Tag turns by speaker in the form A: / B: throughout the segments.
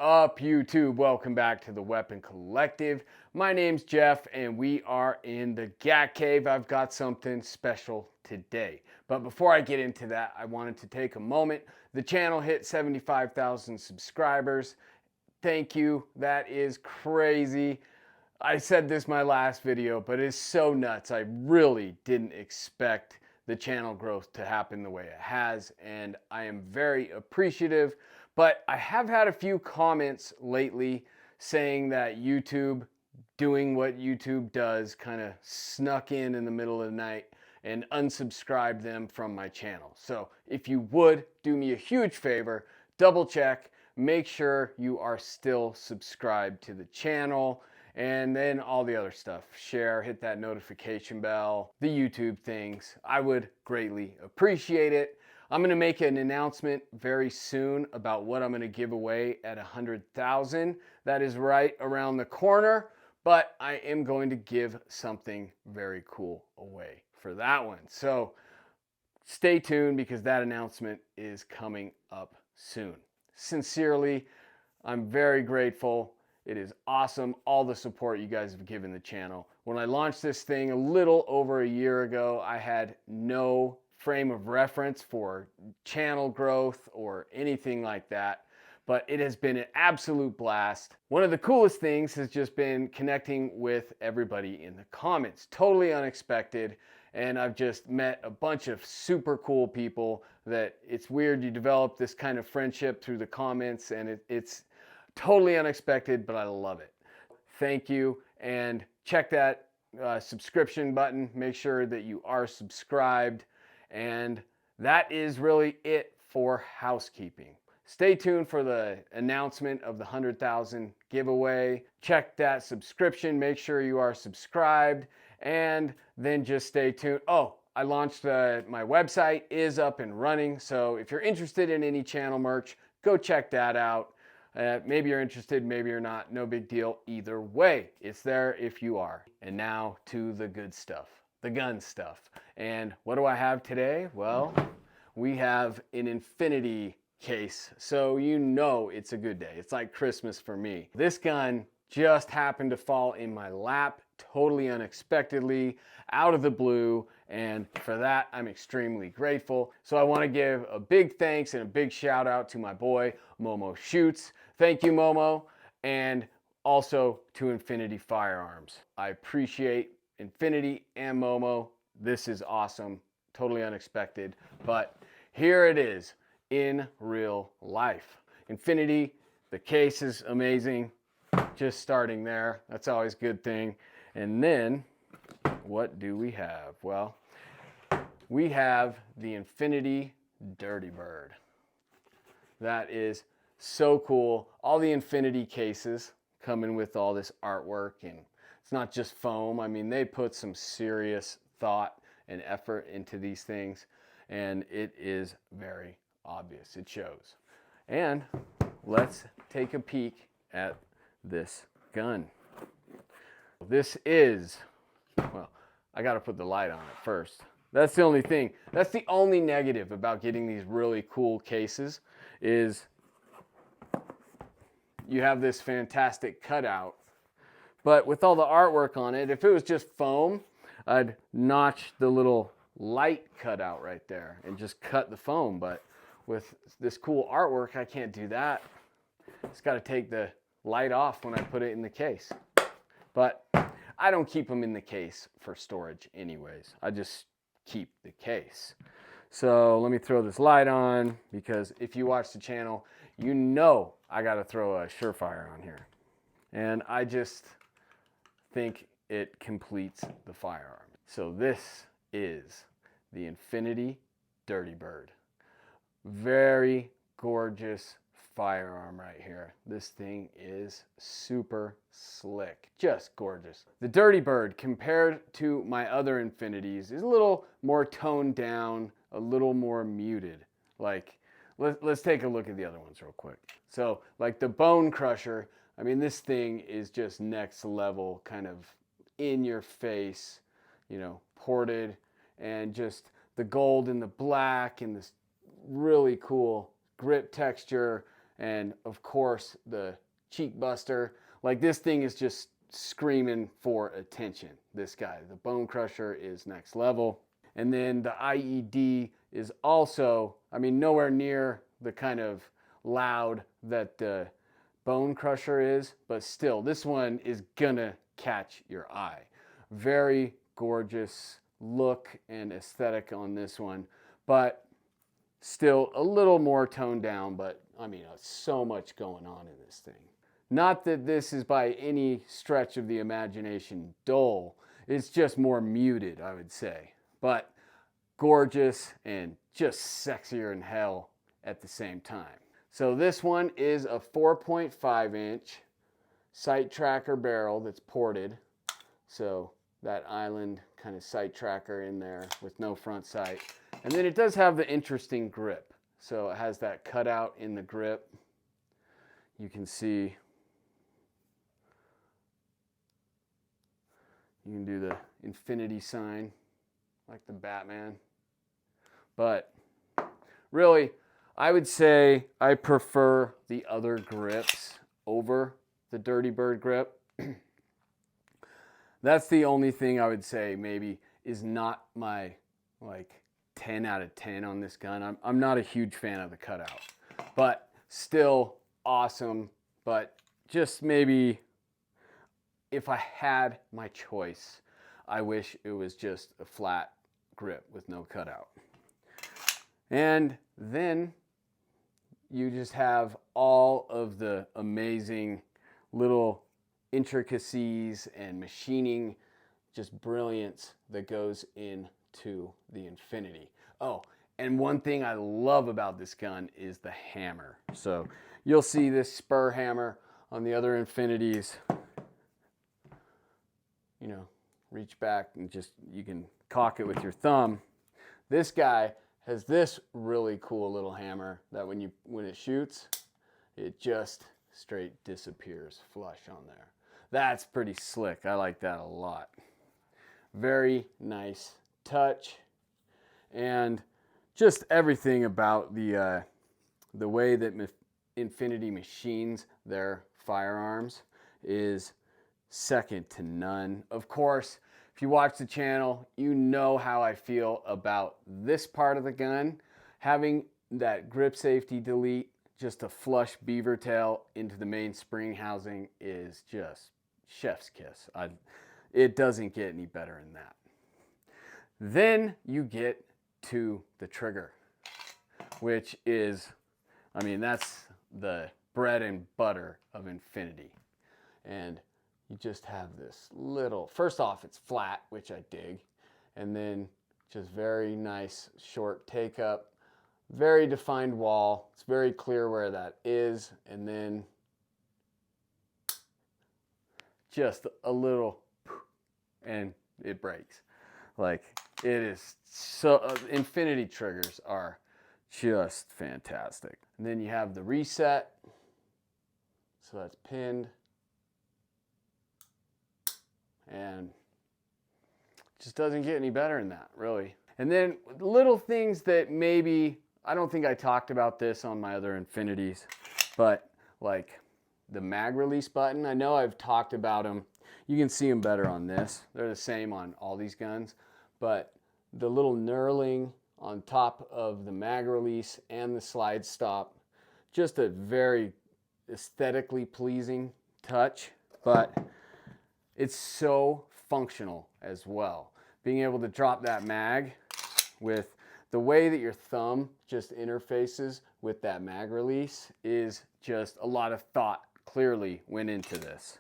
A: up, YouTube? Welcome back to the Weapon Collective. My name's Jeff, and we are in the Gat Cave. I've got something special today. But before I get into that, I wanted to take a moment. The channel hit 75,000 subscribers. Thank you. That is crazy. I said this in my last video, but it's so nuts. I really didn't expect the channel growth to happen the way it has, and I am very appreciative. But I have had a few comments lately saying that YouTube, doing what YouTube does, kind of snuck in the middle of the night and unsubscribed them from my channel. So if you would do me a huge favor, double check, make sure you are still subscribed to the channel, and then all the other stuff. Share, hit that notification bell, the YouTube things. I would greatly appreciate it. I'm going to make an announcement very soon about what I'm going to give away at 100,000. That is right around the corner, but I am going to give something very cool away for that one. So stay tuned because that announcement is coming up soon. Sincerely, I'm very grateful. It is awesome, all the support you guys have given the channel. When I launched this thing a little over a year ago, I had no frame of reference for channel growth or anything like that, but it has been an absolute blast. One of the coolest things has just been connecting with everybody in the comments. Totally unexpected, and I've just met a bunch of super cool people that it's weird you develop this kind of friendship through the comments, and it's totally unexpected, but I love it. Thank you, and check that subscription button. Make sure that you are subscribed, and that is really it for housekeeping. Stay tuned for the announcement of the 100,000 giveaway. Check that subscription, make sure you are subscribed, and then just stay tuned. Oh, I launched my website is up and running, so if you're interested in any channel merch, go check that out. Maybe you're interested, maybe you're not, no big deal. Either way, it's there if you are. And now to the good stuff, the gun stuff. And what do I have today? Well, we have an infinity case, so you know it's a good day. It's like Christmas for me. This gun just happened to fall in my lap totally unexpectedly, out of the blue, and for that I'm extremely grateful. So I want to give a big thanks and a big shout out to my boy Momo Shoots. Thank you, Momo, and also to Infinity Firearms. I appreciate Infinity and Momo. This is awesome, totally unexpected, but here it is in real life. Infinity, the case is amazing. Just starting there, that's always a good thing. And then what do we have? Well, we have the Infinity Dirty Bird. That is so cool. All the Infinity cases coming with all this artwork, and it's not just foam. I mean, they put some serious thought and effort into these things, and it is very obvious. It shows. And let's take a peek at this gun. This is, well, I got to put the light on it first. That's the only thing. That's the only negative about getting these really cool cases is you have this fantastic cutout. But with all the artwork on it, if it was just foam, I'd notch the little light cutout right there and just cut the foam. But with this cool artwork, I can't do that. It's got to take the light off when I put it in the case. But I don't keep them in the case for storage anyways. I just keep the case. So let me throw this light on, because if you watch the channel, you know I got to throw a Surefire on here. And I just think it completes the firearm. So this is the Infinity Dirty Bird. Very gorgeous firearm right here. This thing is super slick, just gorgeous. The Dirty Bird, compared to my other Infinities, is a little more toned down, a little more muted. Like, let's take a look at the other ones real quick. So like the Bone Crusher, I mean, this thing is just next level, kind of in your face, you know, ported, and just the gold and the black and this really cool grip texture. And of course, the cheek buster. Like, this thing is just screaming for attention. This guy, the Bone Crusher, is next level. And then the IED is also, I mean, nowhere near the kind of loud that the Bone Crusher is, but still, this one is gonna catch your eye. Very gorgeous look and aesthetic on this one, but still a little more toned down. But I mean, so much going on in this thing. Not that this is by any stretch of the imagination dull, it's just more muted, I would say, but gorgeous and just sexier than hell at the same time. So this one is a 4.5 inch sight tracker barrel that's ported. So that island kind of sight tracker in there with no front sight. And then it does have the interesting grip. So it has that cutout in the grip. You can see, you can do the infinity sign like the Batman. But really, I would say I prefer the other grips over the Dirty Bird grip. That's the only thing I would say maybe is not my like 10 out of 10 on this gun. I'm not a huge fan of the cutout, but still awesome. But just maybe if I had my choice, I wish it was just a flat grip with no cutout. And then you just have all of the amazing little intricacies and machining, just brilliance that goes into the Infinity. Oh, and one thing I love about this gun is the hammer. So you'll see this spur hammer on the other Infinities. You know, reach back and just, you can cock it with your thumb. This guy has this really cool little hammer that when it shoots, it just straight disappears flush on there. That's pretty slick. I like that a lot. Very nice touch, and just everything about the way that Infinity machines their firearms is second to none. Of course, if you watch the channel, you know how I feel about this part of the gun. Having that grip safety delete, just a flush beaver tail into the main spring housing, is just chef's kiss. It doesn't get any better than that. Then you get to the trigger, which is, I mean, that's the bread and butter of Infinity. And you just have this little, first off, it's flat, which I dig. And then just very nice short take up, very defined wall. It's very clear where that is. And then just a little, and it breaks. Like, it is so, Infinity triggers are just fantastic. And then you have the reset. So that's pinned. And it just doesn't get any better than that, really. And then little things that maybe, I don't think I talked about this on my other Infinities, but like the mag release button, I know I've talked about them. You can see them better on this. They're the same on all these guns, but the little knurling on top of the mag release and the slide stop, just a very aesthetically pleasing touch, but it's so functional as well. Being able to drop that mag with the way that your thumb just interfaces with that mag release is just a lot of thought clearly went into this.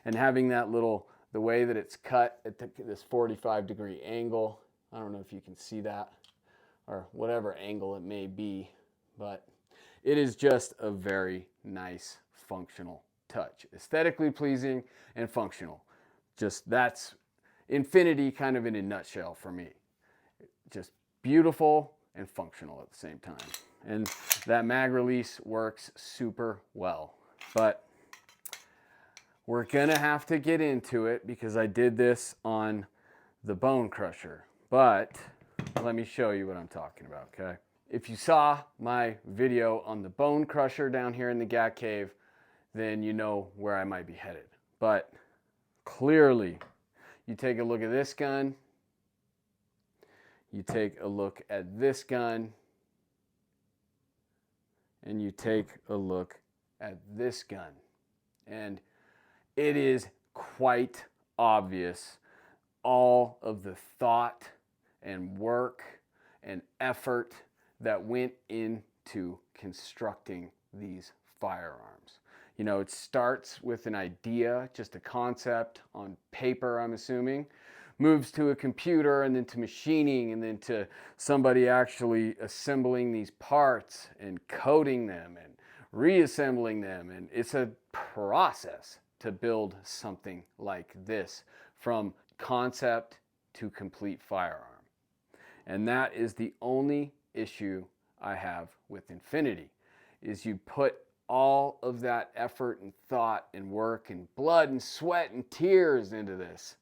A: And having that little, the way that it's cut at this 45-degree angle, I don't know if you can see that, or whatever angle it may be, but it is just a very nice functional touch. Aesthetically pleasing and functional. Just, that's Infinity kind of in a nutshell for me. Just beautiful and functional at the same time. And that mag release works super well. But we're gonna have to get into it because I did this on the Bone Crusher. But let me show you what I'm talking about, okay? if you saw my video on the bone crusher down here in the Gat Cave, then you know where I might be headed. But clearly, you take a look at this gun, you take a look at this gun, and you take a look at this gun. And it is quite obvious all of the thought and work and effort that went into constructing these firearms. You know, it starts with an idea, just a concept on paper, I'm assuming, moves to a computer and then to machining and then to somebody actually assembling these parts and coating them and reassembling them. And it's a process to build something like this from concept to complete firearm. And that is the only issue I have with Infinity, is you put all of that effort and thought and work and blood and sweat and tears into this.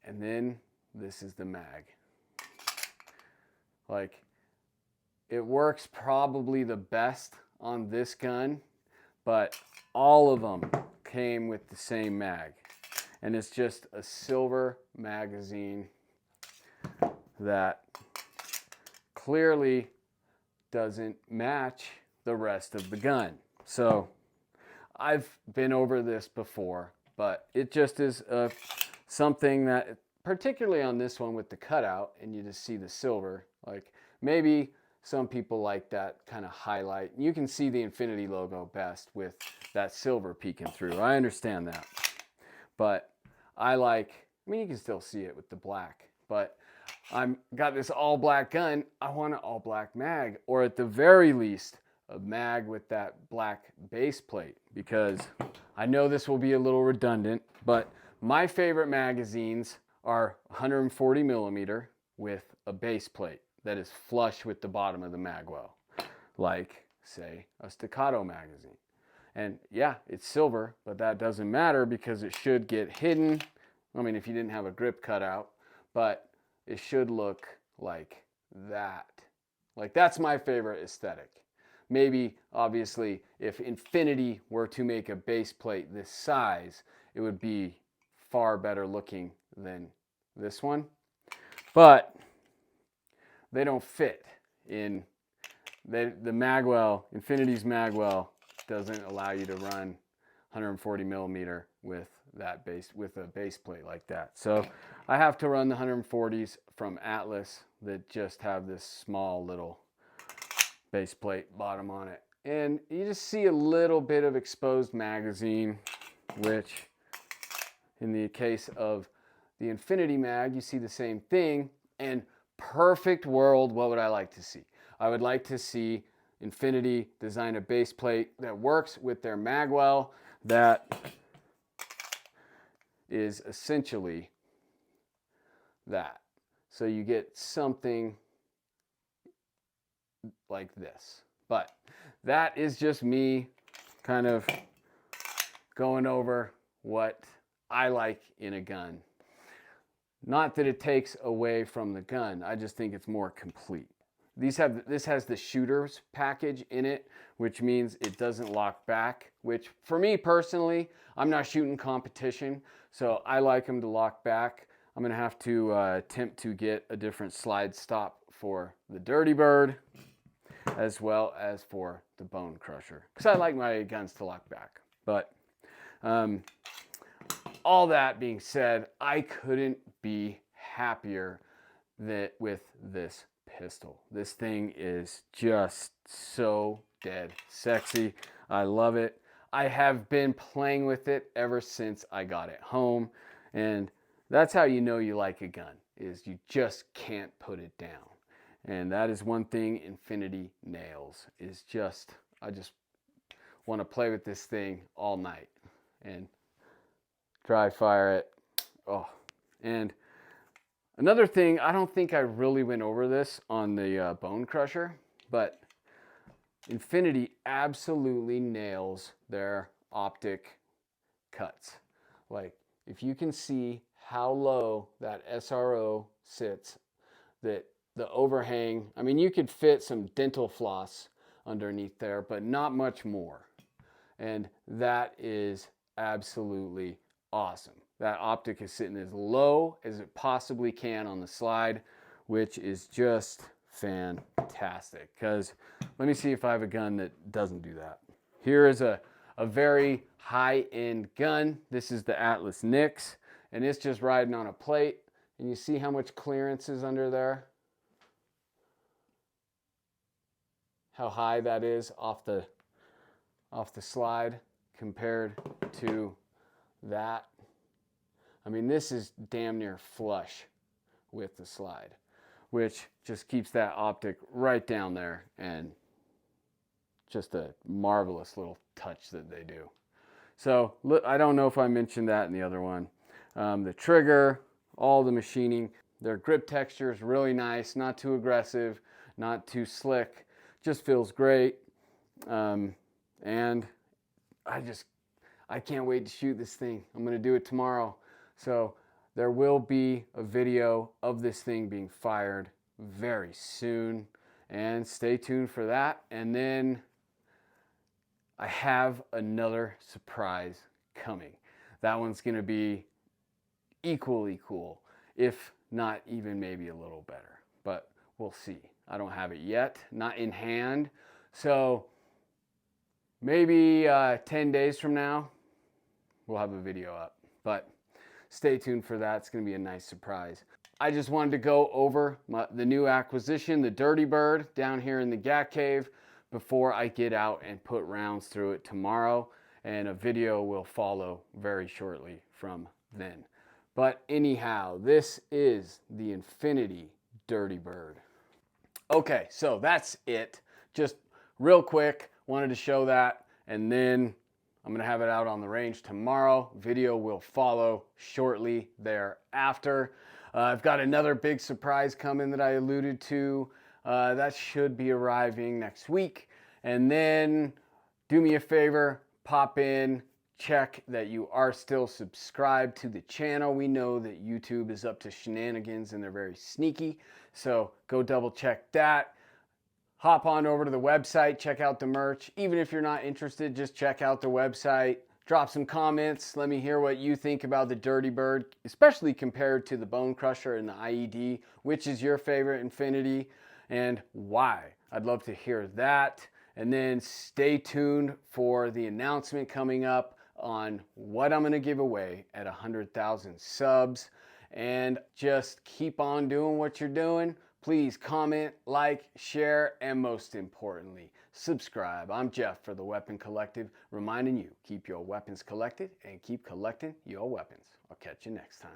A: And then this is the mag. Like, it works probably the best on this gun, but all of them came with the same mag. And it's just a silver magazine that clearly doesn't match the rest of the gun. So I've been over this before, but it just is something that, particularly on this one with the cutout, and you just see the silver, like maybe some people like that kind of highlight. You can see the Infinity logo best with that silver peeking through. I understand that. But I mean, you can still see it with the black, but I'm got this all black gun. I want an all black mag, or at the very least, a mag with that black base plate, because I know this will be a little redundant, but my favorite magazines are 140 millimeter with a base plate that is flush with the bottom of the mag well, like say a Staccato magazine. And yeah, it's silver, but that doesn't matter because it should get hidden. I mean, if you didn't have a grip cutout, but it should look like that. Like, that's my favorite aesthetic. Maybe, obviously, if Infinity were to make a base plate this size, it would be far better looking than this one. But they don't fit in the magwell. Infinity's magwell doesn't allow you to run 140 millimeter with a base plate like that. So I have to run the 140s from Atlas that just have this small little base plate bottom on it. And you just see a little bit of exposed magazine, which in the case of the Infinity mag, you see the same thing. And perfect world, what would I like to see? I would like to see Infinity design a base plate that works with their magwell that is essentially that. So you get something like this. But that is just me kind of going over what I like in a gun. Not that it takes away from the gun, I just think it's more complete. This has the shooter's package in it, which means it doesn't lock back, which for me personally, I'm not shooting competition, so I like them to lock back. I'm gonna have to attempt to get a different slide stop for the Dirty Bird, as well as for the Bone Crusher, because I like my guns to lock back. But all that being said, I couldn't be happier with this pistol. This thing is just so dead sexy. I love it. I have been playing with it ever since I got it home, and that's how you know you like a gun, is you just can't put it down. And that is one thing Infinity nails, is I just want to play with this thing all night and dry fire it. Oh, and another thing, I don't think I really went over this on the Bone Crusher, but Infinity absolutely nails their optic cuts. Like, if you can see how low that SRO sits, that the overhang. I mean, you could fit some dental floss underneath there, but not much more. And that is absolutely awesome. That Optic is sitting as low as it possibly can on the slide, which is just fantastic. Because let me see if I have a gun that doesn't do that. Here is a very high-end gun. This is the Atlas Nix, and it's just riding on a plate. And you see how much clearance is under there? How high that is off the slide compared to that. I mean, this is damn near flush with the slide, which just keeps that Optic right down there, and just a marvelous little touch that they do. So I don't know if I mentioned that in the other one. The trigger, all the machining, their grip texture is really nice, not too aggressive, not too slick, just feels great. And I can't wait to shoot this thing. I'm gonna do it tomorrow. So there will be a video of this thing being fired very soon, and stay tuned for that. And then I have another surprise coming. That one's gonna be equally cool, if not even maybe a little better, but we'll see. I don't have it yet, not in hand. So maybe 10 days from now, we'll have a video up, but stay tuned for that. It's gonna be a nice surprise. I just wanted to go over the new acquisition, the Dirty Bird, down here in the Gat Cave before I get out and put rounds through it tomorrow, and a video will follow very shortly from then. But anyhow, this is the Infinity Dirty Bird. Okay, so that's it. Just real quick, wanted to show that, and then I'm gonna have it out on the range tomorrow. Video will follow shortly thereafter. I've got another big surprise coming that I alluded to. That should be arriving next week. And then do me a favor, pop in, check that you are still subscribed to the channel. We know that YouTube is up to shenanigans and they're very sneaky. So go double check that. Hop on over to the website, check out the merch. Even if you're not interested, just check out the website. Drop some comments. Let me hear what you think about the Dirty Bird, especially compared to the Bone Crusher and the IED. Which is your favorite Infinity and why? I'd love to hear that. And then stay tuned for the announcement coming up on what I'm going to give away at 100,000 subs. And just keep on doing what you're doing. Please comment, like, share, and most importantly, subscribe. I'm Jeff for the Weapon Collective, reminding you, keep your weapons collected and keep collecting your weapons. I'll catch you next time.